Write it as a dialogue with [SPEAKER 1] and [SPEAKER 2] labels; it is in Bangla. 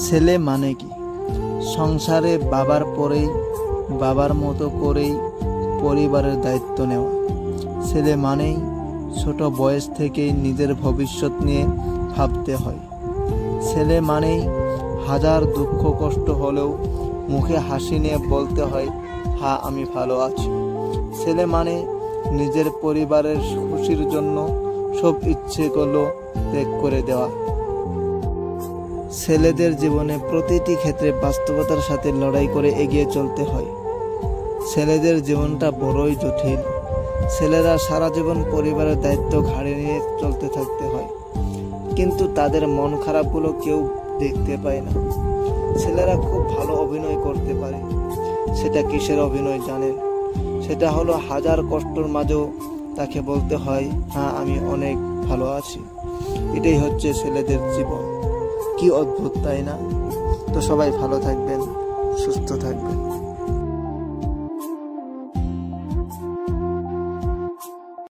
[SPEAKER 1] ছেলে মানে কি? সংসারে বাবার পরেই বাবার মতো করেই পরিবারের দায়িত্ব নেওয়া। ছেলে মানেই ছোট বয়স থেকেই নিজের ভবিষ্যৎ নিয়ে ভাবতে হয়। ছেলে মানেই হাজার দুঃখ কষ্ট হলেও মুখে হাসি নিয়ে বলতে হয়, হ্যাঁ আমি ভালো আছি। ছেলে মানে নিজের পরিবারের খুশির জন্য সব ইচ্ছেগুলো ত্যাগ করে দেওয়া। ছেলেদের জীবনে প্রতিটি ক্ষেত্রে বাস্তবতার সাথে লড়াই করে এগিয়ে চলতে হয়। ছেলেদের জীবনটা বড়ই জটিল। ছেলেরা সারা জীবন পরিবারের দায়িত্ব ঘাড়ে নিয়ে চলতে থাকতে হয়, কিন্তু তাদের মন খারাপগুলো কেউ দেখতে পায় না। ছেলেরা খুব ভালো অভিনয় করতে পারে। সেটা কিসের অভিনয় জানেন? সেটা হলো হাজার কষ্টর মাঝেও তাকে বলতে হয়, হ্যাঁ আমি অনেক ভালো আছি। এটাই হচ্ছে ছেলেদের জীবন। কি অদ্ভুত, তাই না? তো সবাই ভালো থাকবেন, সুস্থ থাকবেন।